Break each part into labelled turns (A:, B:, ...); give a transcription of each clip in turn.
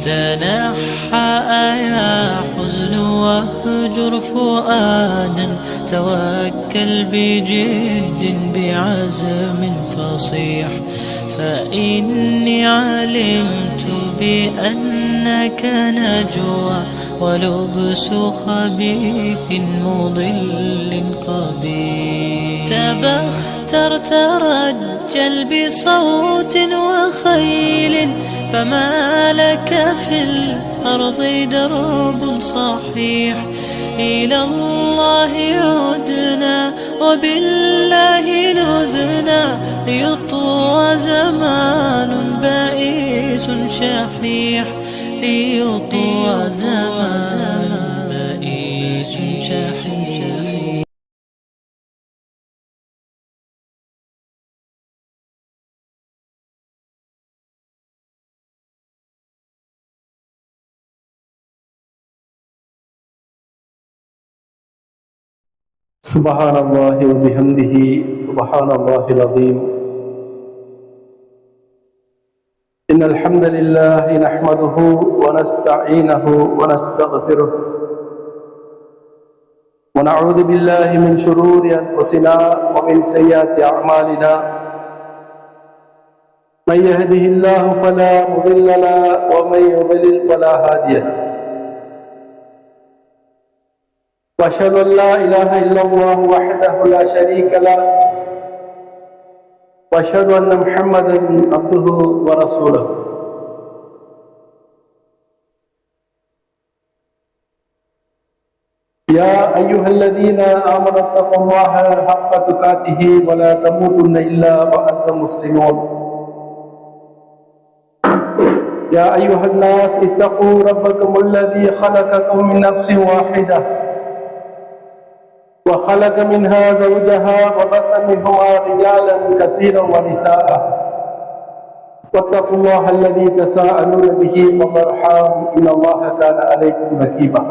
A: تنحى يا حزن واهجر فؤادا، توكل بجد بعزم فصيح، فإني علمت بأنك نجوى ولبس خبيث مضل قبيح. تبختر ترجل بصوت وخيل، فما لك في الأرض درب صحيح. إلى الله عدنا وبالله نذنا، ليطوى زمان بائس شحيح، ليطوى زمان بائس شحيح.
B: سبحان الله وبحمده سبحان الله العظيم. إن الحمد لله نحمده ونستعينه ونستغفره، ونعوذ بالله من شرور أنفسنا ومن سيئات أعمالنا. من يهده الله فلا مضل له ومن يضلل فلا هادي له. وأشهد أن لا إله إلا الله وحده لا شريك له، وأشهد أن محمدا عبده ورسوله. يا أيها الذين آمنوا اتقوا الله حق تقاته ولا تموتن إلا وأنتم مسلمون. يا أيها الناس اتقوا ربكم الذي خلقكم من نفس واحدة، وخلق منها زوجها وبث منهما رجالا كثيرا ونساء، واتقوا الله الذي تساءلون به والأرحام إن الله كان عليكم رقيبا.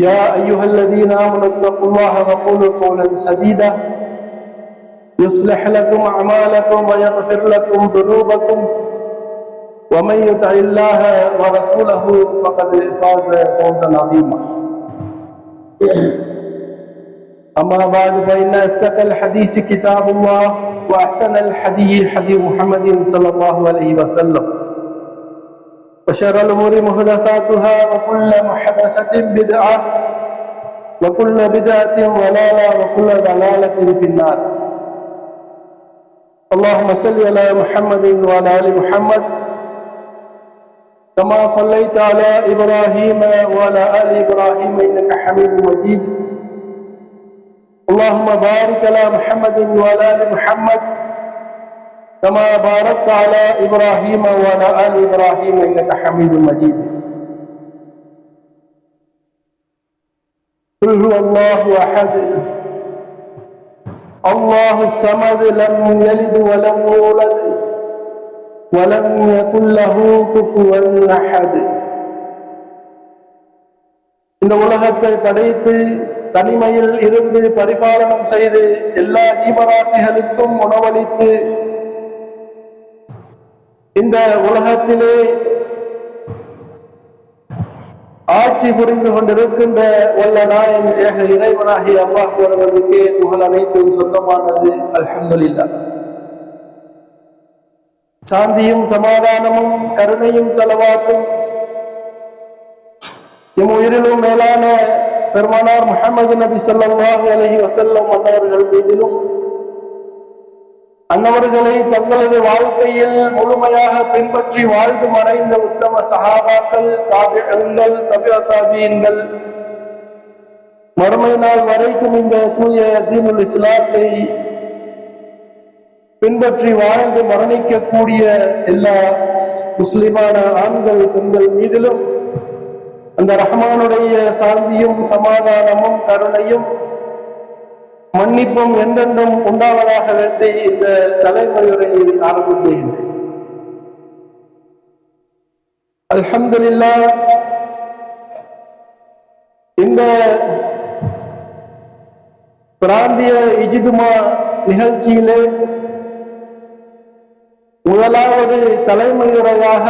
B: يا أيها الذين آمنوا اتقوا الله وقولوا قولا سديدا يصلح لكم أعمالكم ويغفر لكم ذنوبكم، ومن يطع الله ورسوله فقد فاز فوزا عظيما. أما بعد، فإن أصدق الحديث كتاب الله، وأحسن الحديث حديث محمد صلى الله عليه وسلم، وشر الأمور محدثاتها، وكل محدثة بدعة، وكل بدعة ضلالة، وكل ضلالة في النار. اللهم صل على محمد وعلى آل محمد كما صليت على إبراهيم وعلى آل إبراهيم إنك حميد مجيد. اللهم بارك على محمد وعلى آل محمد كما باركت على إبراهيم وعلى آل إبراهيم إنك حميد مجيد. قل هو الله أحد الله الصمد، لم يلد ولم يولد وَلَمْ يَكُنْ لَهُ كُفُوًا أَحَدٌ. இந்த உலகத்தை படைத்து தனிமையில் இருந்து பரிபாலனம் செய்து எல்லா ஜீவராசிகளுக்கும் உணவளித்து இந்த உலகத்திலே ஆட்சி புரிந்து கொண்டிருக்கின்ற வல்ல நாயன் ஏக இறைவனாகிய அல்லாஹ் ஒருவனுக்கே புகழ் அனைத்தும் சொந்தமானது. அல்ஹம்துலில்லாஹ். சாந்தியும் சமாதானமும் கருணையும் ஸலவாத்தும் எம் உயிரிலும் மேலான பெருமானார் முஹம்மது நபி ஸல்லல்லாஹு அலைஹி வஸல்லம் அன்னவர்கள் மீதிலும், அன்னவர்களை தங்களது வாழ்க்கையில் முழுமையாக பின்பற்றி வாழ்ந்து மறைந்த உத்தம சஹாபாக்கள், தாபிஈன்கள், தபிஅ தாபிஈன்கள், மறுமை நாள் வரைக்கும் இந்த தூய தீனுல் இஸ்லாத்தை பின்பற்றி வாழ்ந்து மரணிக்கக்கூடிய எல்லா முஸ்லிமான ஆண்கள் பெண்கள் மீதிலும் அந்த ரஹ்மானுடைய சாந்தியும் சமாதானமும் கருணையும் மன்னிப்பும் என்றென்றும் உண்டாவதாக வேண்டி இந்த தலைமுறையை ஆரம்பிக்கின்றேன். அல்ஹம்துலில்லாஹ். இந்த பிராந்திய இஜ்திமா நிகழ்ச்சியிலே முதலாவது தலைமையுரையாக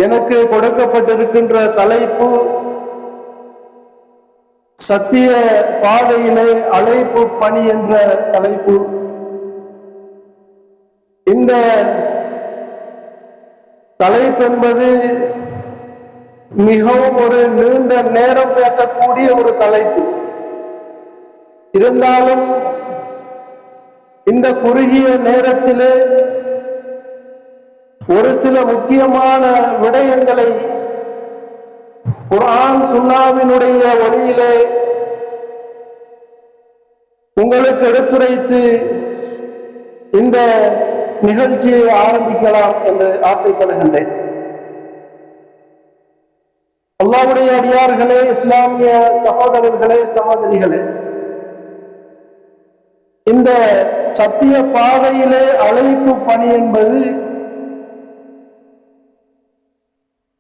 B: எனக்கு கொடுக்கப்பட்டிருக்கின்ற தலைப்பு சத்திய பாதையிலே அழைப்பு பணி என்ற தலைப்பு. இந்த தலைப்பு என்பது மிகவும் ஒரு நீண்ட நேரம் பேசக்கூடிய ஒரு தலைப்பு. இருந்தாலும் இந்த குறுகிய நேரத்திலே ஒரு சில முக்கியமான விடயங்களை குர்ஆன் சுன்னாவினுடைய வழியிலே உங்களுக்கு எடுத்துரைத்து இந்த நிகழ்ச்சியை ஆரம்பிக்கலாம் என்று ஆசைப்படுகின்றேன். அல்லாஹ்வுடைய அடியார்களே, இஸ்லாமிய சகோதரர்களே, சகோதரிகளே, இந்த சத்திய பாதையிலே அழைப்பு பணி என்பது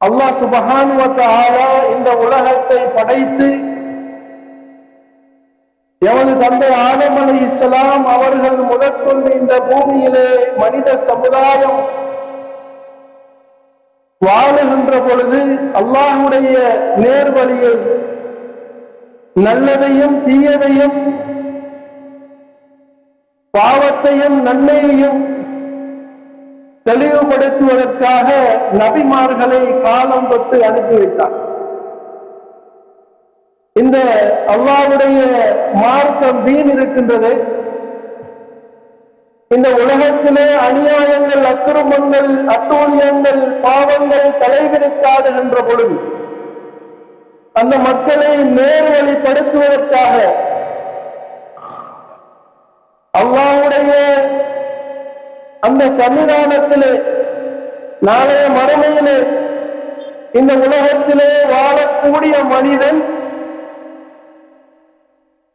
B: அல்லாஹ் சுப்ஹானஹு வ தஆலா இந்த உலகத்தை படைத்து எமது தந்தை ஆதம் அலைஹிஸ்ஸலாம் அவர்கள் முதற்கொண்டு இந்த பூமியிலே மனித சமுதாயம் வாழுகின்ற பொழுது அல்லாஹ்வுடைய நேர்வழியை, நல்லதையும் தீயதையும், பாவத்தையும் நன்மையையும் தெளிவுபடுத்துவதற்காக நபிமார்களை காலம் தொட்டு அனுப்பி வைத்தார். இந்த அல்லாஹ்வுடைய மார்க்கம் தீன் இருக்கின்றது. இந்த உலகத்திலே அநியாயங்கள், அக்கிரமங்கள், அட்டூழியங்கள், பாவங்கள் தலைவிரித்தாடுகின்ற பொழுது அந்த மக்களை நேர்வழிப்படுத்துவதற்காக அல்லாஹ்வுடைய அந்த சன்னிதானத்திலே நாளைய மறுமையிலே இந்த உலகத்திலே வாழக்கூடிய மனிதன்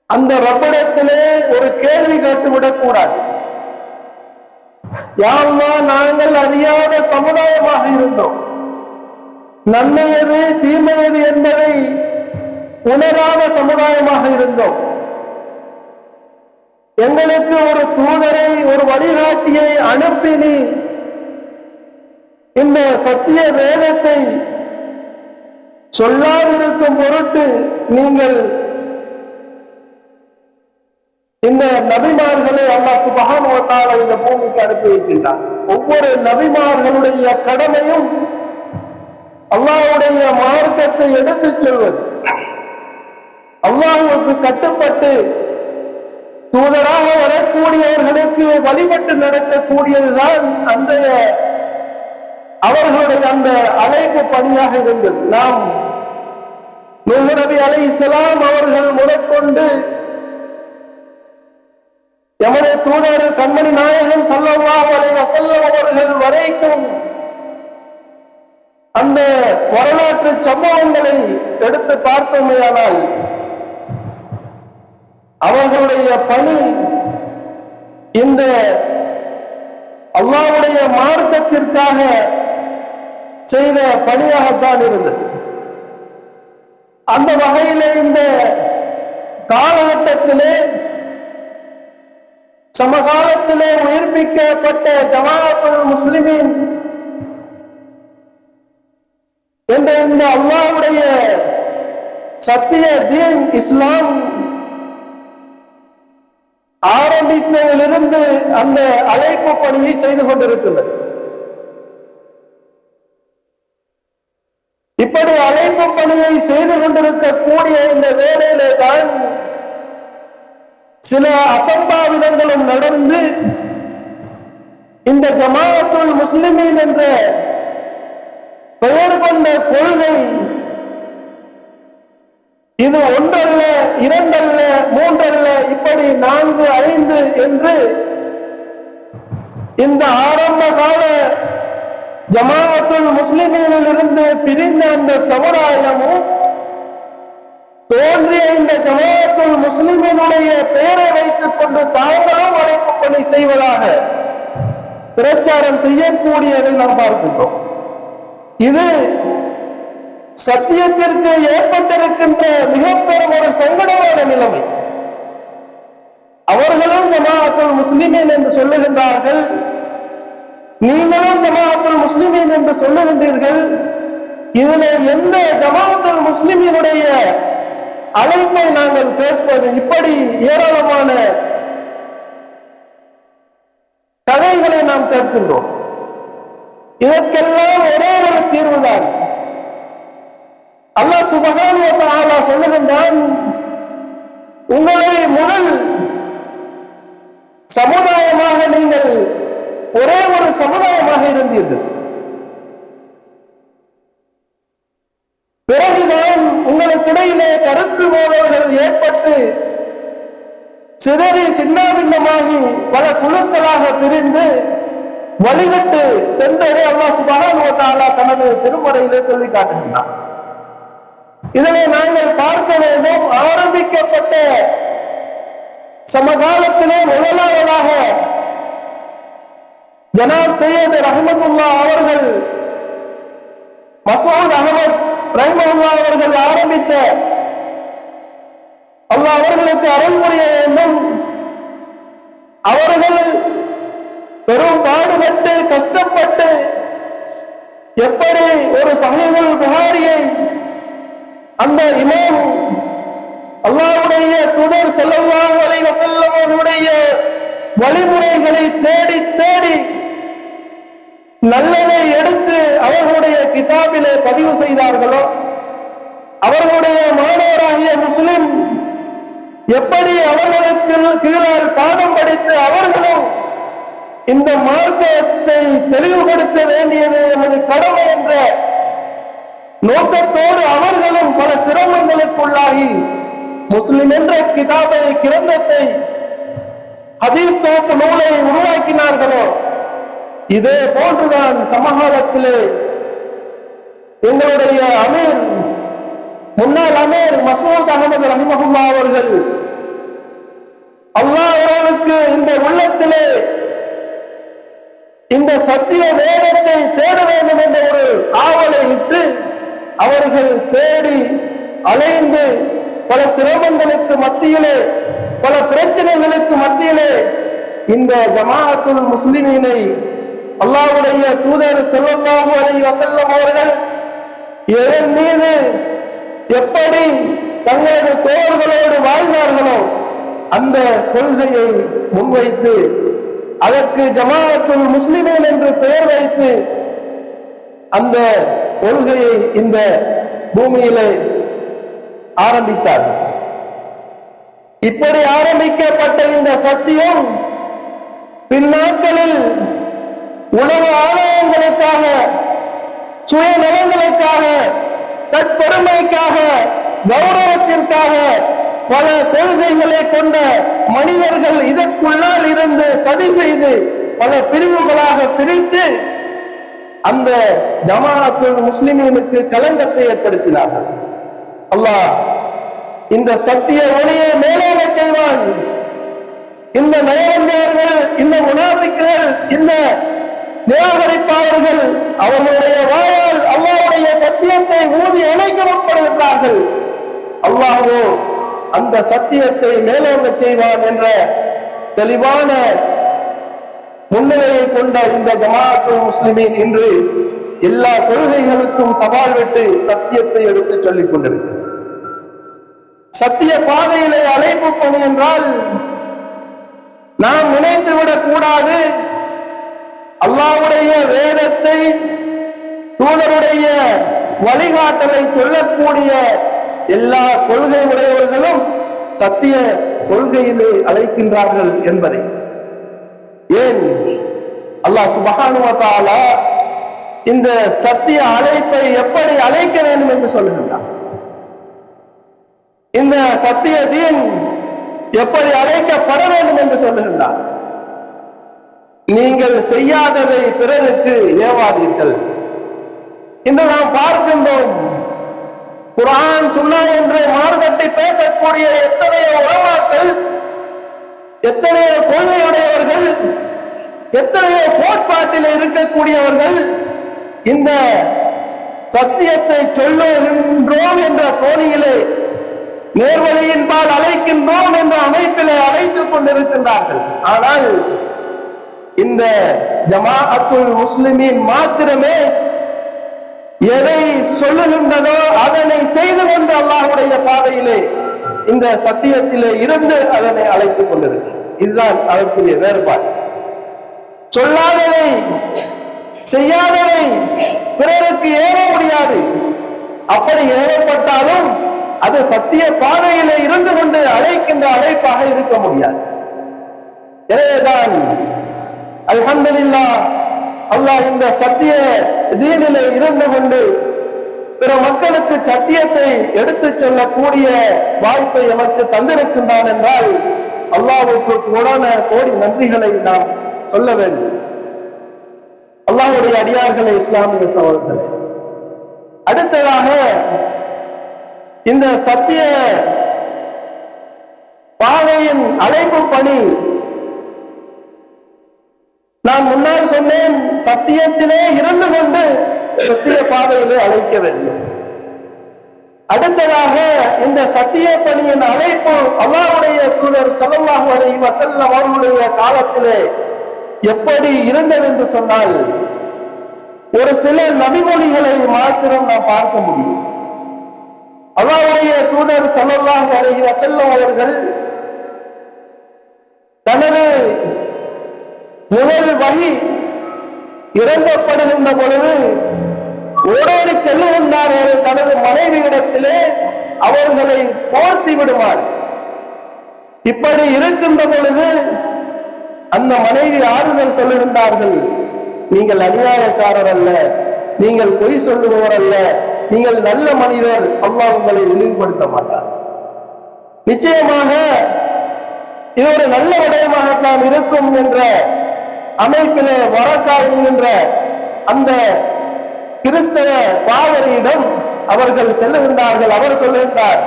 B: அந்த ரப்பிடத்திலே ஒரு கேள்வி கேட்டுவிடக் கூடாது. யா அல்லாஹ், நாங்கள் அறியாத சமுதாயமாக இருந்தோம், நன்மை எது தீமை எது என்பதை உணராத சமுதாயமாக இருந்தோம். எங்களுக்கு ஒரு தூதரை, ஒரு வழிகாட்டியை அனுப்பினி இந்த சத்திய வேதத்தை சொல்லாதிருக்கும் பொருட்டு நீங்கள் இந்த நபிமார்களை அல்லாஹ் சுப்ஹானஹு வ தஆலா இந்த பூமிக்கு அனுப்பி வைக்கின்றார். ஒவ்வொரு நபிமார்களுடைய கடமையும் அல்லாஹ்வுடைய மார்க்கத்தை எடுத்துச் சொல்வது, அல்லாஹ்வுக்கு கட்டுப்பட்டு தூதராக வரக்கூடியவர்களுக்கு வழிபட்டு நடக்கக்கூடியதுதான் அன்றைய அவர்களுடைய அந்த அழைப்பு பணியாக இருந்தது. நாம் நூஹ் நபி அலைஹிஸ்ஸலாம் அவர்கள் முதற்கொண்டு எமது தூதர் கண்மணி நாயகம் ஸல்லல்லாஹு அலைஹி வஸல்லம் அவர்கள் வரைக்கும் அந்த வரலாற்று சம்பவங்களை எடுத்து பார்த்தோமேயானால் அவர்களுடைய பணி இந்த அல்லாஹ்வுடைய மார்க்கத்திற்காக செய்த பணியாகத்தான் இருந்தது. அந்த வகையிலே இந்த காலகட்டத்திலே சமகாலத்திலே உயிர்ப்பிக்கப்பட்ட ஜமாஅத்துல் முஸ்லிமீன் என்ற இந்த அல்லாஹ்வுடைய சத்திய தீன் இஸ்லாம் ஆரம்பித்ததிலிருந்து அந்த அழைப்பு பணியை செய்து கொண்டிருக்கிறது. இப்படி அழைப்பு பணியை செய்து கொண்டிருக்கக்கூடிய இந்த வேளையிலே தான் சில அசம்பாவிதங்களும் நடந்து இந்த ஜமாஅத்துல் முஸ்லிமீன் என்ற பெயர் கொண்ட கொள்கை இது ஒன்றல்ல, இரண்டல்ல, மூன்றல்ல, இப்படி 4, 5 என்று இந்த ஆரம்ப கால ஜமாஅத்துல் முஸ்லிமீனில் இருந்து பிரிந்த அந்த சமுதாயமும் தோன்றிய இந்த ஜமாஅத்துல் முஸ்லிமீனுடைய பெயரை வைத்துக் கொண்டு தாங்களும் அழைப்பு பணி செய்வதாக பிரச்சாரம் செய்யக்கூடியதை நாம் பார்க்கின்றோம். இது சத்தியத்திற்கு ஏற்பட்டிருக்கின்ற மிக பெரும் ஒரு சங்கடமான நிலைமை. அவர்களும் ஜமாஅத்துல் முஸ்லிமீன் என்று சொல்லுகின்றார்கள், நீங்களும் ஜமாஅத்துல் முஸ்லிமீன் என்று சொல்லுகின்றீர்கள். இதில் எந்த ஜமாஅத்துல் முஸ்லிமீனுடைய அழைப்பை நாங்கள் கேட்பது? இப்படி ஏராளமான கதைகளை நாம் கேட்கின்றோம். இதற்கெல்லாம் ஒரே ஒரு தீர்வுதான். அல்லாஹ் சுப்ஹானஹு வ தஆலா சொல்லுகின்றான், உங்களை முதல் சமுதாயமாக நீங்கள் ஒரே ஒரு சமுதாயமாக இருந்தீர்கள். பிறகுதான் உங்களுக்கிடையிலே கருத்து மோதல்கள் ஏற்பட்டு சிதறி சின்னாபின்னமாகி பல குழுக்களாக பிரிந்து வழிகட்டு சென்றதை அல்லாஹ் சுப்ஹானஹு வ தஆலா தனது திருமறையிலே சொல்லி காட்டுகின்றார். இதனை நாங்கள் பார்க்க வேண்டும். ஆரம்பிக்கப்பட்ட சமகாலத்திலே முதலாவதாக ஜனாப் சையத் ரஹ்மத்துல்லாஹ் அவர்கள், மசூத் அஹமத் ரஹ்மத்துல்லாஹ் அவர்கள் ஆரம்பித்த, அல்லாஹ் அவர்களுக்கு அருள் புரிய வேண்டும். அவர்கள் பெரும் பாடுபட்டு கஷ்டப்பட்டு எப்படி ஒரு சஹீஹுல் புகாரியை அந்த இமாம் அல்லாஹ்வுடைய தூதர் ஸல்லல்லாஹு அலைஹி வஸல்லம் அவருடைய வழிமுறைகளை தேடி தேடி நல்லதை எடுத்து அவர்களுடைய கிதாபிலே பதிவு செய்தார்களோ, அவர்களுடைய மாணவராகிய முஸ்லிம் எப்படி அவர்களுக்கு கீழால் பாடம் படித்து அவர்களும் இந்த மார்க்கத்தை தெளிவுபடுத்த வேண்டியது நமது கடமை என்ற நோக்கத்தோடு அவர்களும் பல சிரமங்களுக்குள்ளாகி முஸ்லிம் என்ற கிதாபை, கிரந்தத்தை, ஹதீஸ் தொகுப்பு நூலை உருவாக்கினார்களோ, இதே போன்றுதான் சமகாலத்திலே எங்களுடைய அமீர், முன்னாள் அமீர் மசூத் அஹமது ரஹிமஹுல்லாஹ் அவர்கள், அல்லாஹ் அவர்களுக்கு இந்த உள்ளத்திலே இந்த சத்திய வேதத்தை தேட வேண்டும் என்ற ஒரு ஆவலை இட்டு அவர்கள் தேடி அலைந்து பல சிரமங்களுக்கு மத்தியிலே, பல பிரச்சனைகளுக்கு மத்தியிலே இந்த ஜமாஅத்துல் முஸ்லிமீனை அல்லாஹ்வுடைய தூதர் ஸல்லல்லாஹு அலைஹி வஸல்லம் அவர்கள் எதன் மீது எப்படி தங்களது தோழர்களோடு வாழ்ந்தார்களோ அந்த கொள்கையை முன்வைத்து அதற்கு ஜமாஅத்துல் முஸ்லிமீன் என்று பெயர் வைத்து அந்த கொள்கையை இந்த பூமியிலே ஆரம்பித்தார்கள். இப்படி ஆரம்பிக்கப்பட்ட இந்த சத்தியம் பின்னாட்களில் உலக ஆதாயங்களுக்காக, சுயநலங்களுக்காக, தற்பெருமைக்காக, கௌரவத்திற்காக பல கொள்கைகளை கொண்ட மனிதர்கள் இதற்குள்ளால் இருந்து சதி செய்து பல பிரிவுகளாக பிரித்து அந்த ஜமாஅத்துல் முஸ்லிமீனுக்கு களங்கத்தை ஏற்படுத்தினார்கள். அல்லாஹ் இந்த சத்திய ஒளியை மேலோக செய்வான். இந்த நயவஞ்சகர்கள், இந்த முனாஃபிக்குகள், இந்த நிராகரிப்பாளர்கள் அவர்களுடைய வாயால் அல்லாஹ்வுடைய சத்தியத்தை ஊதி அணைக்க முற்படுகின்றார்கள். அல்லாஹ்வோ அந்த சத்தியத்தை மேலோங்க செய்வான் என்ற தெளிவான முன்னிலையை கொண்ட இந்த ஜமாஅத்துல் முஸ்லிமீன் இன்று எல்லா கொள்கைகளுக்கும் சவால் விட்டு சத்தியத்தை எடுத்து சொல்லிக் கொண்டிருக்கிறது. சத்திய பாதையிலே அழைப்பு பணி என்றால் நாம் நினைத்துவிடக் கூடாது, அல்லாஹ்வுடைய வேதத்தை, தூதருடைய வழிகாட்டலை சொல்லக்கூடிய எல்லா கொள்கை உடையவர்களும் சத்திய கொள்கையிலே அழைக்கின்றார்கள் என்பதை. ஏன் அல்லாஹ் சுப்ஹானஹு வ தஆலா இந்த சத்திய அழைப்பை எப்படி அழைக்க வேண்டும் என்று சொல்லுகின்றார்? இந்த சத்திய தீன் எப்படி அழைக்கப்பட வேண்டும் என்று சொல்லுகின்றார்? நீங்கள் செய்யாததை பிறருக்கு ஏவாதீர்கள். இன்று நாம் பார்க்கின்றோம், குர்ஆன் சுன்னா என்று மார்க்கத்தை பேசக்கூடிய எத்தனையோ உலமாக்கள், எத்தனையோ கொள்கையுடையவர்கள், எத்தனையோ கோட்பாட்டில் இருக்கக்கூடியவர்கள் இந்த சத்தியத்தை சொல்லுகின்றோம் என்ற கோணியிலே நேர்வழியின்பால் அழைக்கின்றோம் என்ற அமைப்பிலே அழைத்துக் கொண்டிருக்கின்றார்கள். ஆனால் இந்த ஜமாஅத்துல் முஸ்லிமீன் மாத்திரமே எதை சொல்லுகின்றதோ அதனை செய்து கொண்டு அல்லாஹ்வுடைய பாதையிலே இந்த சத்தியத்திலே இருந்து அதனை அழைத்துக் கொண்டிருக்கிறது. இதுதான் அதற்குரிய வேறுபாடு. சொல்லாததை செய்யாததை பிறருக்கு ஏற முடியாது. அப்படி ஏறப்பட்டாலும் அது சத்திய பாதையிலே இருந்து கொண்டு அழைக்கின்ற அழைப்பாக இருக்க முடியாது. எனவேதான் அல்ஹம்துலில்லாஹ் அல்லாஹ் இந்த சத்திய தீனிலே இருந்து கொண்டு பிற மக்களுக்கு சத்தியத்தை எடுத்துச் சொல்லக்கூடிய வாய்ப்பை எமக்கு தந்திருக்கின்றான் என்றால் அல்லாஹ்வுக்கு கோடி நன்றிகளை நாம் சொல்ல வேண்டும். அல்லாஹ்வுடைய அடியார்களே, இஸ்லாமிய சகோதரர்களே, அடுத்ததாக இந்த சத்திய பாதையின் அழைப்பு பணி நான் முன்னால் சொன்னேன், சத்தியத்திலே இருந்து கொண்டு சத்திய பாதையிலே அழைக்க வேண்டும். அடுத்ததாக இந்த சத்திய பணியின் அழைப்பு அல்லாஹ்வுடைய தூதர் ஸல்லல்லாஹு அலைஹி வஸல்லம் அவர்களுடைய காலத்திலே எப்படி இருந்தது என்று சொன்னால், ஒரு சில நபிமொழிகளை மாத்திரம் நாம் பார்க்க முடியும். அல்லாஹ்வுடைய தூதர் ஸல்லல்லாஹு அலைஹி வஸல்லம் அவர்கள் தனது முதல் வஹி இறங்கப்படுகின்ற பொழுது ஓடோடி செல்லுகின்றார்கள் தனது மனைவியிடத்திலே அவர்களை போர்த்தி விடுமாறு. இப்படி இருக்கின்ற பொழுது அந்த மனைவி ஆறுதல் சொல்லுகின்றார்கள், நீங்கள் அநியாயக்காரர் அல்ல, நீங்கள் பொய் சொல்லுபவர் அல்ல, நீங்கள் நல்ல மனிதர், அல்லாஹ் உங்களை இழிவுபடுத்த மாட்டார். நிச்சயமாக இது ஒரு நல்ல விடயமாகத்தான் இருக்கும் என்ற அமைப்பிலே வரக்கா என்கின்ற அந்த கிறிஸ்தவ பாதிரியிடம் அவர்கள் செல்லுகின்றார்கள். அவர் சொல்லுகின்றார்,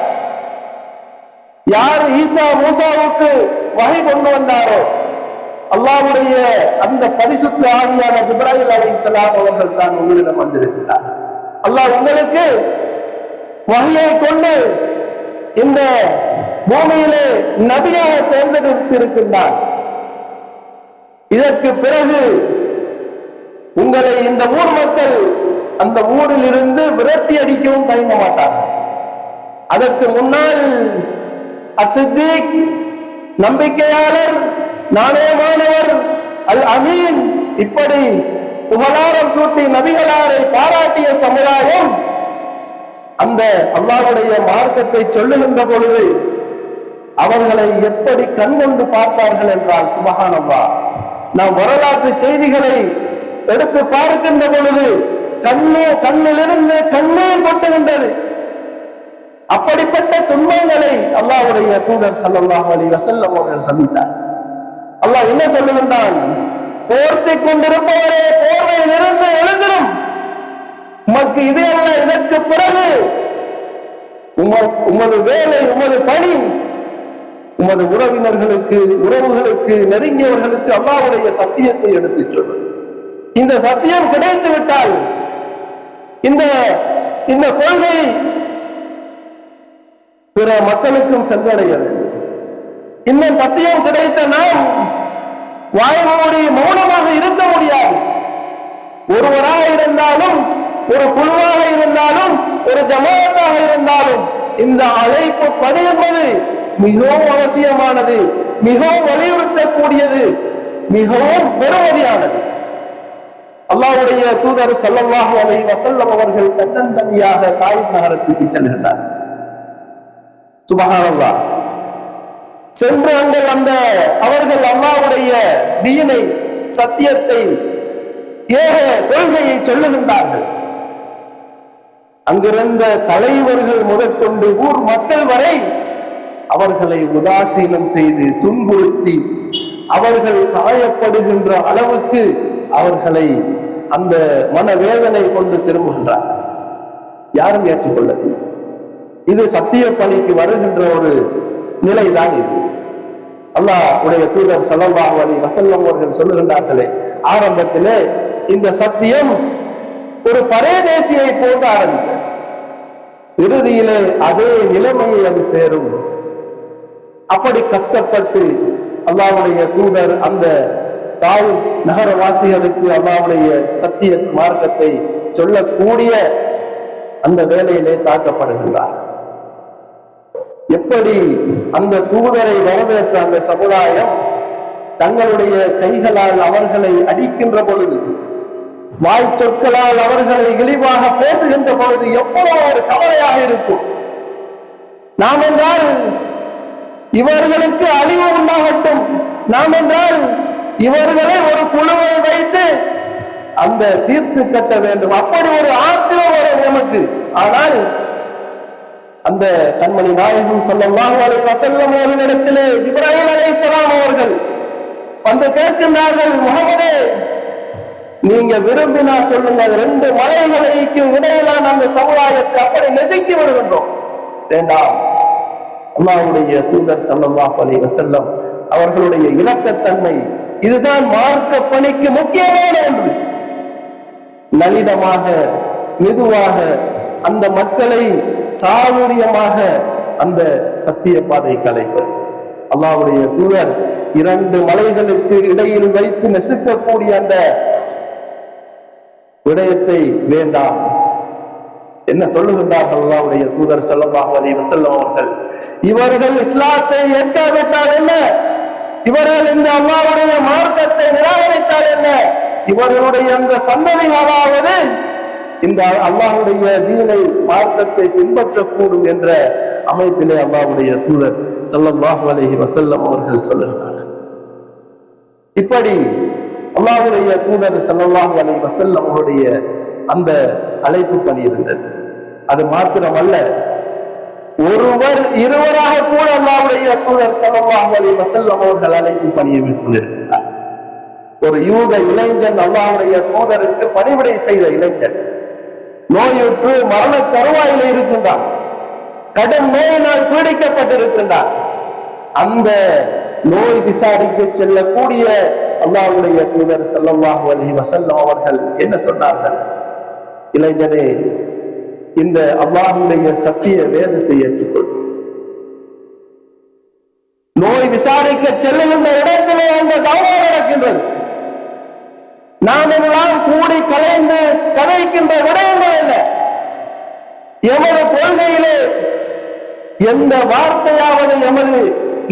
B: யார் ஈசா மூசாவுக்கு வகை கொண்டு வந்தாரோ அல்லாஹ்வுடைய அந்த பரிசுத்த ஆவியான ஜிப்ராயில் அலைஹிஸ்ஸலாம் அவர்கள் தான் உங்களிடம் வந்திருக்கிறார். அல்லாஹ் உங்களுக்கு வஹியை கொண்டு இந்த பூமியிலே நபியாக தேர்ந்தெடுத்திருக்கின்றார். இதற்கு பிறகு உங்களை இந்த ஊர் மக்கள் அந்த ஊரில் இருந்து விரட்டி அடிக்கவும் தயங்க மாட்டார்கள். அதற்கு முன்னால் அஸ்ஸித்தீக், நம்பிக்கையாளர், நாணயமானவர், அல் அமீன், இப்படி புகழாரம் சூட்டி நபிகளாரை பாராட்டிய சமுதாயம் அந்த அல்லாஹ்வுடைய மார்க்கத்தை சொல்லுகின்ற பொழுது அவர்களை எப்படி கண்கொண்டு பார்த்தார்கள் என்றால், சுப்ஹானல்லாஹ், நாம் வரலாற்று செய்திகளை எடுத்து பார்க்கின்ற பொழுது கண்ணிலிருந்து கண்ணீர் கொட்டுகின்றது. அப்படிப்பட்ட துன்பங்களை அல்லாஹ்வுடைய தூதர் ஸல்லல்லாஹு அலைஹி வஸல்லம் அவர்கள் சந்தித்தார். அல்லாஹ் என்ன சொல்லுகின்றான், போர்த்தி கொண்டிருப்பவரே போர்வையிலிருந்து எழுந்திரும், உமக்கு இது அல்ல, இதற்கு பிறகு உமது வேலை, உமது பணி, உமது உறவுகளுக்கு நெருங்கியவர்களுக்கு அல்லாஹ்வுடைய சத்தியத்தை எடுத்துச் சொல்வது. இந்த சத்தியம் கிடைத்து விட்டால் இந்த கொள்கை பிற மக்களுக்கும் சென்றடைய வேண்டும். இந்த சத்தியம் கிடைத்த நாம் வாய்மூடி மௌனமாக இருக்க முடியாது. ஒருவராக இருந்தாலும், ஒரு குழுவாக இருந்தாலும், ஒரு ஜமாஅத்தாக இருந்தாலும் இந்த அழைப்பு பணி என்பது மிகவும் அவசியமானது, மிகவும் வலியுறுத்தக்கூடியது, மிகவும் பெருமதியானது. அல்லாஹ்வுடைய தூதர் ஸல்லல்லாஹு அலைஹி வஸல்லம் அவர்கள் தன்னந்தனியாக தாயிப் நகரத்துக்கு செல்கின்றார். சுப்ஹானல்லாஹ், சென்று அவர்கள் அல்லாஹ்வுடைய தீனை, சத்தியத்தை, ஏக கொள்கையை சொல்லுகின்றார்கள். அங்கிருந்த தலைவர்கள் முதற்கொண்டு ஊர் மக்கள் வரை அவர்களை உதாசீனம் செய்து துன்புறுத்தி அவர்கள் காயப்படுகின்ற அளவுக்கு அவர்களை அந்த மனவேதனை கொண்டு திரும்புகின்றார். யாரும் ஏற்றுக்கொள்ளவில்லை. இது சத்திய பணிக்கு வருகின்ற ஒரு நிலைதான் இது. அல்லாஹ்வுடைய தூதர் ஸல்லல்லாஹு அலைஹி வஸல்லம் அவர்கள் சொல்லுகின்றார்களே, ஆரம்பத்திலே இந்த சத்தியம் ஒரு பரதேசியை போன்று ஆரம்பித்தது. இறுதியிலே அதே நிலைமையை அது சேரும். அப்படி கஷ்டப்பட்டு அல்லாஹ்வுடைய தூதர் அந்த தாவூத் நகரவாசிகளுக்கு அல்லாஹ்வுடைய சத்திய மார்க்கத்தை சொல்லக்கூடிய அந்த வேலையிலே தாக்கப்படுகின்றார். எப்படி அந்த தூதரை வரவேற்ற அந்த சமுதாயம் தங்களுடைய கைகளால் அவர்களை அடிக்கின்ற பொழுது, வாய் சொற்களால் அவர்களை இழிவாக பேசுகின்ற பொழுது எவ்வளவு ஒரு கவலையாக இருக்கும். நாம் என்றால் இவர்களுக்கு அழிவு உண்டாகட்டும், நாம் என்றால் இவர்களை ஒரு குழுவை வைத்து அந்த தீர்த்து கட்ட வேண்டும், அப்படி ஒரு ஆத்திரம் வரும் நமக்கு. ஆனால் அந்த கண்மணி நாயகம் ஸல்லல்லாஹு அலைஹி வஸல்லம் அவர்களிடத்திலே இப்ராஹீம் அலைஹிஸ்ஸலாம் அவர்கள் வந்து கேட்கின்றார்கள், முஹம்மதே நீங்க விரும்பினா சொல்லுங்க, 2 மலைகளுக்கு இடையிலான அந்த சமுதாயத்தை அப்படி நெசுக்கி விடுகின்றோம். வேண்டாம். அல்லாஹ்வுடைய தூதர் ஸல்லல்லாஹு அலைஹி வஸல்லம் அவர்களுடைய இரக்கத்தன்மை இதுதான் மார்க்க பணிக்கு முக்கியமான ஒன்று. நளினமாக மெதுவாக அந்த மக்களை சாதுரியமாக அந்த சத்திய பாதை கலைவர். அல்லாஹ்வுடைய தூதர் 2 மலைகளுக்கு இடையில் வைத்து நெசுக்கக்கூடிய அந்த விடயத்தை வேண்டாம். என்ன சொல்லுகின்றார்கள் அல்லாஹ்வுடைய தூதர் ஸல்லல்லாஹு அலைஹி வஸல்லம் அவர்கள்? இவர்கள் இஸ்லாத்தை ஏற்காவிட்டால் என்ன, இவர்கள் இந்த அல்லாஹ்வுடைய மார்க்கத்தை நிராகரித்தால் என்ன, இவர்களுடைய அந்த சந்ததிகளாவது இந்த அல்லாஹ்வுடைய தீனை மார்க்கத்தை பின்பற்றக்கூடும் என்ற அமைப்பிலே அல்லாஹ்வுடைய தூதர் ஸல்லல்லாஹு அலைஹி வஸல்லம் அவர்கள் சொல்லுகிறார்கள். இப்படி அல்லாஹ்வுடைய தூதர் ஸல்லல்லாஹு அலைஹி வஸல்லம் அவருடைய அந்த அழைப்பு பணி இருந்தது. அது மாத்திரமல்ல, ஒருவர் இருவராக கூட அல்லாஹ்வுடைய தூதர் ஸல்லல்லாஹு அலைஹி வஸல்லம் அவர்கள் அழைப்பு பணியை மேற்கொண்டிருக்கிறார். ஒரு யூத இளைஞன் அல்லாஹ்வுடைய தூதருக்கு பணிவிடை செய்த இளைஞன் நோயுற்று மரண தருவாயிலே இருக்கின்றான், கடும் நோயினால் பீடிக்கப்பட்டிருக்கின்றான். அந்த நோய் விசாரிக்க செல்லக்கூடிய அல்லாஹ்வுடைய தூதர் ஸல்லல்லாஹு அலைஹி வஸல்லம் அவர்கள் என்ன சொன்னார்கள்? இளைஞனே, இந்த அல்லாஹ்வுடைய சத்திய வேதத்தை ஏற்றுக்கொள். நோய் விசாரிக்க செல்லுகின்ற இடத்திலே அந்த தவறு நடக்கின்றது. நாம் எல்லாம் கூடி கலைந்து கதைக்கின்ற விடயங்கள் என்ன? எமது கொள்கையிலே எந்த வார்த்தையாவது எமது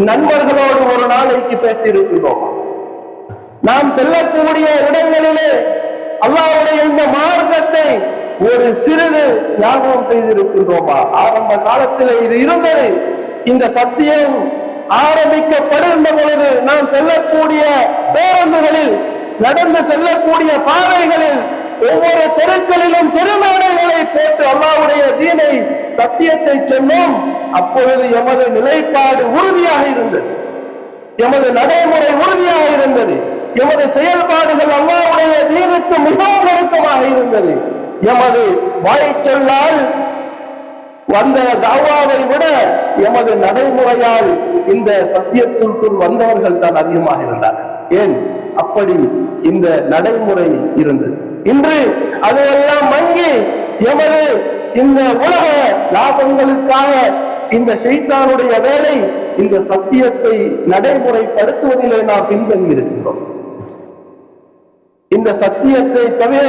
B: நண்பர்களோடு ஒரு நாளைக்கு பேசி இருக்கின்றோம்? நாம் செல்லக்கூடிய இடங்களிலே அல்லாஹ்வுடைய இந்த மார்க்கத்தை ஒரு சிறிது ஞாபகம் செய்திருக்கின்றோமா? ஆரம்ப காலத்தில் இது இருந்தது. இந்த சத்தியம் ஆரம்பிக்கப்படுகின்ற பொழுது நாம் செல்லக்கூடிய பேருந்துகளில், நடந்து செல்லக்கூடிய பாதைகளில், ஒவ்வொரு தெருக்களிலும் திருமேடைகளை போட்டு அல்லாஹ்வுடைய தீனை சத்தியத்தை சொன்னோம். அப்பொழுது எமது நிலைப்பாடு உறுதியாக இருந்தது, எமது நடைமுறை உறுதியாக இருந்தது, எமது செயல்பாடுகள் அல்லாஹ்வுடைய தீனுக்கு மிகவும் நெருக்கமாக இருந்தது. எமது வாய்ச்சொல்லால் வந்த தாவாவை விட எமது நடைமுறையால் இந்த சத்தியத்திற்குள் வந்தவர்கள் தான் அதிகமாக இருந்தார்கள். ஏன் அப்படி இந்த நடைமுறை இருந்தது? இன்று அதையெல்லாம் மங்கி எமது இந்த உலக லாபங்களுக்காக இந்த ஷைத்தானுடைய வேலை இந்த சத்தியத்தை நடைமுறைப்படுத்துவதிலே நாம் பின்தங்கி இருக்கின்றோம். இந்த சத்தியத்தை தவிர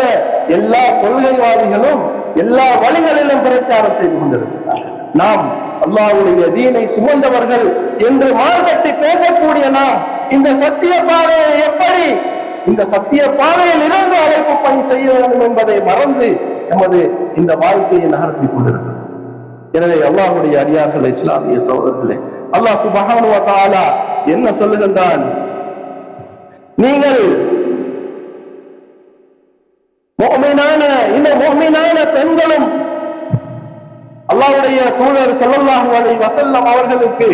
B: எல்லா கொள்கைவாதிகளும் எல்லா வழிகளிலும் பிரச்சாரம் செய்து கொண்டிருக்கிறார்கள். நாம் அல்லாஹ்வுடைய தீனை சுமந்தவர்கள் என்று மார்கட்டி பேசக்கூடிய நாம் இந்த சத்திய பாதையை எப்படி, இந்த சத்திய பாதையில் இருந்து அழைப்பு பணி செய்ய வேண்டும் என்பதை மறந்து நமது இந்த வாழ்க்கையை நகர்த்தி கொண்டிருக்கிறது. எனவே அல்லாஹ்வுடைய அடியார்களே, இஸ்லாமிய சகோதரர்களே, அல்லாஹ் சுப்ஹானஹு வ தஆலா என்ன சொல்லுகின்றான்? நீங்கள் முஃமினான பெண்களும் அல்லாஹ்வுடைய தூதர் ஸல்லல்லாஹு அலைஹி வஸல்லம் அவர்களுக்கு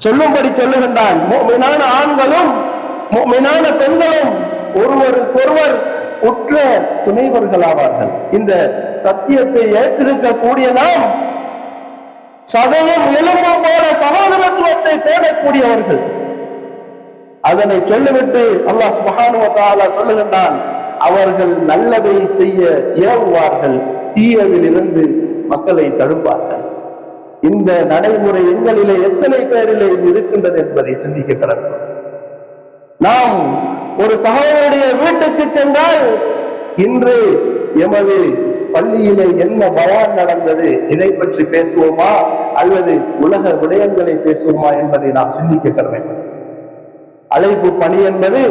B: சொல்லும்படி சொல்லுகின்றான். முஃமினான ஆண்களும் முஃமினான பெண்களும் ஒருவருக்கொருவர் உற்ற துணைவர்களாவார்கள். இந்த சத்தியத்தை ஏற்றிருக்கக்கூடிய நாம் சதயம் எலும்பும் போல சகோதரத்துவத்தை பேணக்கூடியவர்கள். அதனை சொல்லிவிட்டு அல்லாஹ் சுப்ஹானஹு வ தஆலா சொல்லுகின்றான், அவர்கள் நல்லதை செய்ய ஏவுவார்கள், தீயதிலிருந்து மக்களை தடுப்பார்கள். இந்த நடைமுறை எங்களிலே எத்தனை பேரிலே இது இருக்கின்றது என்பதை சிந்திக்க கடக்கும். நாம் ஒரு சகோதரனுடைய வீட்டுக்கு சென்றால் இன்று எமது பள்ளியிலே என்ன பயான் நடந்தது, இதை பற்றி பேசுவோமா அல்லது உலக விடயங்களை பேசுவோமா என்பதை நாம் சிந்திக்க கடமைப்படும். அழைப்பு பணி என்பது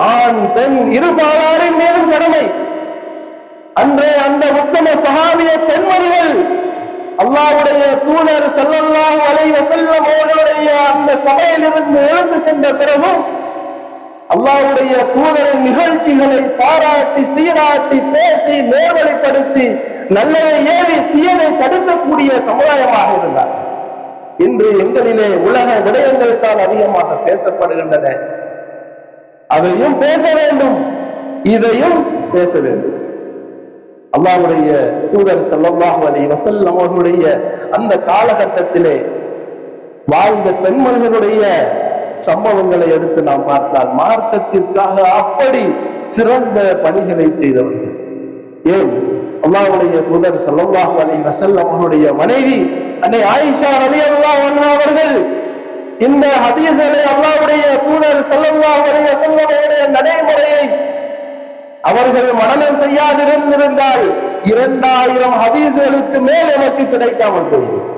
B: ஆண் பெண் இருபாலாரின் மீதும் கடமை. அன்றே அந்த உத்தம சஹாபிய பெண்மணிகள் அல்லாஹ்வுடைய தூதர் ஸல்லல்லாஹு அலைஹி வஸல்லம் அவர்களுடைய அந்த சபையிலிருந்து எழுந்து சென்ற பிறகும் அல்லாஹ்வுடைய தூதரின் நிகழ்ச்சிகளை பாராட்டி சீராட்டி பேசி நேர்வழிப்படுத்தி நல்லதை ஏவி தீயதை தடுக்கக்கூடிய சமுதாயமாக இருந்தார். இன்று எங்களிலே உலக விடயங்கள் தான் அதிகமாக பேசப்படுகின்றன. அதையும் பேச வேண்டும், இதையும் பேச வேண்டும். அல்லாஹ்வுடைய தூதர் ஸல்லல்லாஹு அலைஹி வஸல்லம் அவர்களுடைய அந்த காலகட்டத்திலே வாழ்ந்த பெண்மணிகளுடைய சம்பவங்களை எடுத்து நாம் பார்த்தால் மார்க்கத்திற்காக அப்படி சிறந்த பணிகளை செய்தவர்கள். ஏன் அல்லாஹ்வுடைய தூதர் ஸல்லல்லாஹு அலைஹி வஸல்லம் அவர்களுடைய மனைவி அன்னை ஆயிஷா ரலியல்லாஹு அன்ஹா அவர்கள் இந்த ஹதீஸிலே அல்லாஹ்வுடைய தூதர் ஸல்லல்லாஹு அலைஹி வஸல்லம் அவருடைய நடைமுறையை அவர்கள் மனனம் செய்யாதிருந்திருந்தால் 2000 ஹதீஸ்களுக்கு மேல் எனக்கு கிடைக்காமல் போயிடும்.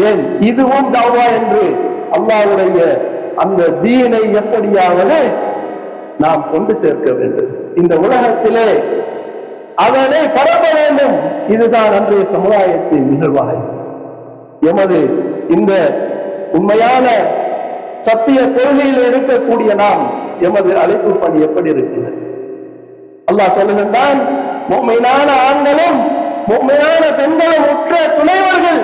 B: ஏன் இதுவும் தௌவா என்று அல்லாஹ்வுடைய அந்த தீனை எப்படியாவது நாம் கொண்டு சேர்க்க வேண்டும், இந்த உலகத்திலே அதனை பரப்ப வேண்டும். இதுதான் அன்றைய சமுதாயத்தின் நிகழ்வாக எமது இந்த உண்மையான சத்திய கொள்கையில் இருக்கக்கூடிய நாம் எமது அழைப்பு பணி எப்படி இருக்கிறது? அல்லாஹ் சொல்லுகின்றான், முஃமினான ஆண்களும் முஃமினான பெண்களும் உற்ற துணைவர்கள்,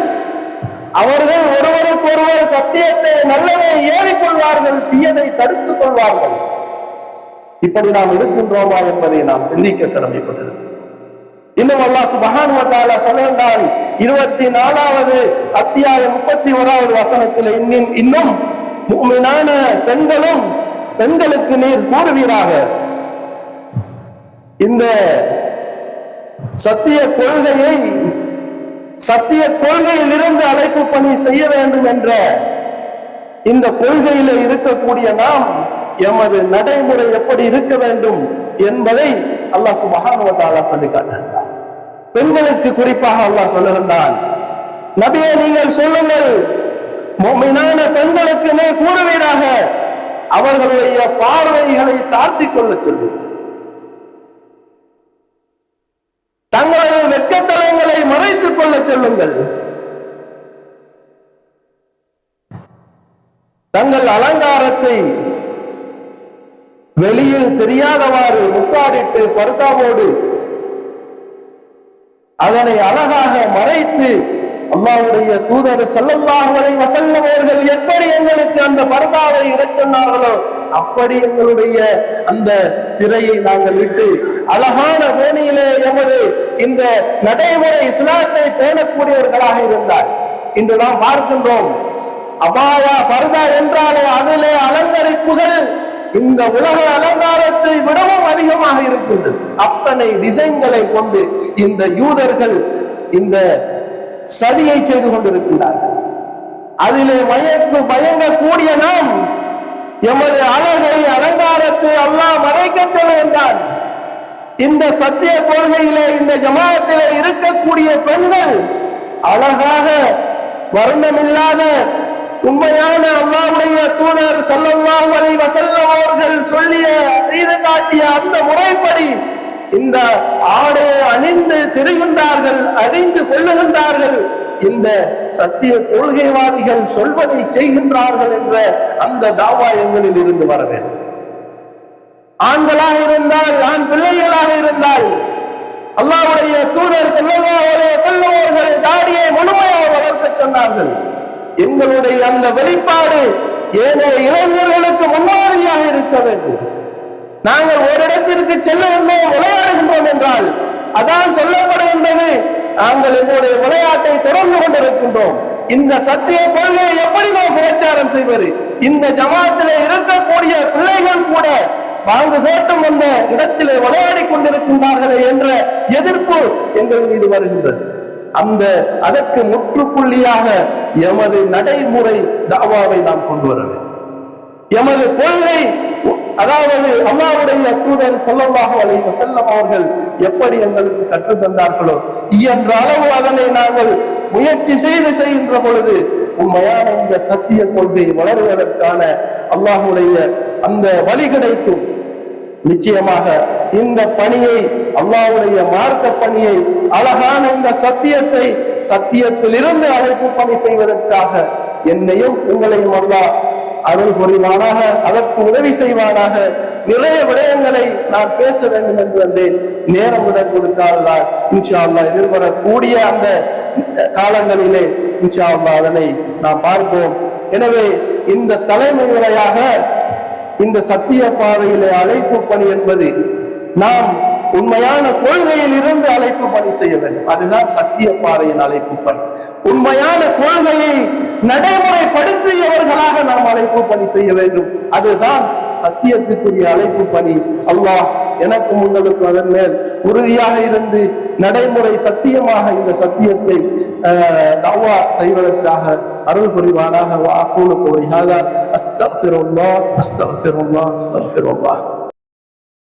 B: அவர்கள் ஒருவருக்கு ஒருவர் சத்தியத்தை நல்லதை ஏறிக்கொள்வார்கள், தீயதை தடுத்துக் கொள்வார்கள். இப்படி நாம் இருக்கின்றோமா என்பதை நாம் சிந்திக்க கடமைப்பட்டிருக்கிறோம். இன்னும் அல்லாஹ் சுப்ஹானஹு வ தஆலா சொல்லுகின்றான் 24வது அத்தியாயம் 31வது வசனத்தில், இன்னும் முஃமினான பெண்களும் பெண்களுக்கு நீர் கூறுவீராக. இந்த சத்திய கொள்கையில் இருந்து அழைப்பு பணி செய்ய வேண்டும் என்ற இந்த கொள்கையில இருக்கக்கூடிய நாம் எமது நடைமுறை எப்படி இருக்க வேண்டும் என்பதை அல்லாஹ் சுப்ஹானஹு வ தஆலா சொல்லி காட்டுகிறார். பெண்களுக்கு குறிப்பாக அல்லாஹ் சொல்லுகின்றான், நபியே நீங்கள் சொல்லுங்கள், முஃமினான பெண்களுக்கு நீர் கூறுவீராக, அவர்களுடைய பார்வைகளை தாழ்த்திக் கொள்ள சொல்லுங்கள், தங்களது வெட்கத்தலங்களை மறைத்துக் கொள்ள சொல்லுங்கள், தங்கள் அலங்காரத்தை வெளியில் தெரியாதவாறு முக்காடிட்டு பர்தாவோடு அதனை அழகாக மறைத்து அல்லாஹ்வுடைய தூதர் ஸல்லல்லாஹு அலைஹி வஸல்லம் அவர்கள் எப்படி எங்களுக்கு அந்த பர்தாவை இடச் சொன்னார்களோ அப்படி எங்களுடைய அந்த திரையை நாங்கள் விட்டு அழகான வேணியிலே எமது இந்த நடைமுறை இஸ்லாத்தை பேணக்கூடியவர்களாக இருந்தார். இன்று நாம் பார்க்கின்றோம், அபாயா பர்தா என்றாலே அதிலே அலங்கரிப்புகள் இந்த உலக அலங்காரத்தை விடவும் அதிகமாக இருக்கின்றது. அத்தனை டிசைன்களை கொண்டு இந்த யூதர்கள் இந்த சதியை செய்து கொண்டிருக்கின்றார்கள். அதிலே மயங்கக்கூடிய நாம் எமது அழகை அலங்காரத்தை அல்லாஹ் மறைக்கச் சொல்லுகின்றான். இந்த சத்திய கொள்கையிலே இந்த ஜமாஅத்திலே இருக்கக்கூடிய பெண்கள் அழகாக வர்ணமில்லாத உண்மையான அல்லாஹ்வுடைய தூதர் ஸல்லல்லாஹு அலைஹி வஸல்லம் அவர்கள் செய்து காட்டிய அந்த முறைப்படி இந்த ஆடையை அணிந்து திரிகின்றார்கள், அறிந்து கொள்ளுகின்றார்கள். இந்த சத்திய கொள்கைவாதிகள் சொல்வதை செய்கின்றார்கள் என்ற அந்த தாவா எங்களில் இருந்து வர வேண்டும். ஆண்களாக இருந்தால், ஆண் பிள்ளைகளாக இருந்தால், அல்லாஹ்வுடைய தூதர் ஸல்லல்லாஹு அலைஹி வஸல்லம் அவர்கள் தாடியை முழுமையாக வளர்க்க சொன்னார்கள். எங்களுடைய அந்த வெளிப்பாடு ஏனைய இளைஞர்களுக்கு முன்மாதிரியாக இருக்க வேண்டும். நாங்கள் ஒரு இடத்திற்கு செல்லுகின்றோம், விளையாடுகின்றோம் என்றால் அதான் சொல்லப்படுகின்றது, நாங்கள் எங்களுடைய விளையாட்டை தொடர்ந்து கொண்டிருக்கின்றோம். இந்த சத்திய கொள்கையை எப்படி நாம் பிரச்சாரம் செய்வது? இந்த ஜமாத்தில் இருக்கக்கூடிய பிள்ளைகள் கூட வாங்கு கேட்டும் அந்த இடத்திலே விளையாடி கொண்டிருக்க கொண்டிருக்கின்றார்களே என்ற எதிர்ப்பு எங்கள் மீது வருகின்றது. அதற்கு முற்றுப்புள்ளியாக எமது நடைமுறை தாவாவை நாம் கொண்டு வர வேண்டும். எமது கொள்கை, அதாவது அல்லாஹ்வுடைய தூதர் ஸல்லல்லாஹு அலைஹி வஸல்லம் அவர்கள் எப்படி எங்களுக்கு கற்றுத் தந்தார்களோ இயன்ற அளவு அதனை நாங்கள் முயற்சி செய்கின்ற பொழுது உண்மையான இந்த சத்திய கொள்கை வளருவதற்கான அல்லாஹ்வுடைய அந்த வழி கிடைக்கும். நிச்சயமாக இந்த பணியை, அல்லாஹ்வுடைய மார்க்க பணியை, அழகான இந்த சத்தியத்தில் இருந்து அழைப்பு பணி செய்வதற்காக என்னையும் உங்களையும் அல்லாஹ் அருள் புரிவானாக, அதற்கு உதவி செய்வானாக. நிறைய விடயங்களை நான் பேச வேண்டும் என்று வந்தேன், நேரம் உடன் கொடுத்தால்தான் இன்ஷா அல்லாஹ் எதிர்வரக்கூடிய அந்த காலங்களிலே இன்ஷா அல்லாஹ் அதனை நாம் பார்ப்போம். எனவே இந்த தலைமுறையாக இந்த சத்திய பாதையிலே அழைப்பு பணி என்பது நாம் உண்மையான கொள்கையில் இருந்து அழைப்பு பணி செய்ய வேண்டும். அதுதான் சத்திய பாதையின் அழைப்பு பணி. உண்மையான கொள்கையை நடைமுறைப்படுத்தியவர்களாக நாம் அழைப்பு பணி செய்ய வேண்டும். அதுதான் சத்தியத்துக்குரிய அழைப்பு பணி. அல்லாஹ் எனக்கும் உங்களுக்கு அதன் மேல் உறுதியாக இருந்து நடைமுறை சத்தியமாக இந்த சத்தியத்தை தஅவா செய்வதற்காக அருள் புரிவானாக. வஅகூலு கௌலி ஹாதா அஸ்தக்ஃபிருல்லாஹ் அஸ்தக்ஃபிருல்லாஹ் அஸ்தக்ஃபிருல்லாஹ்.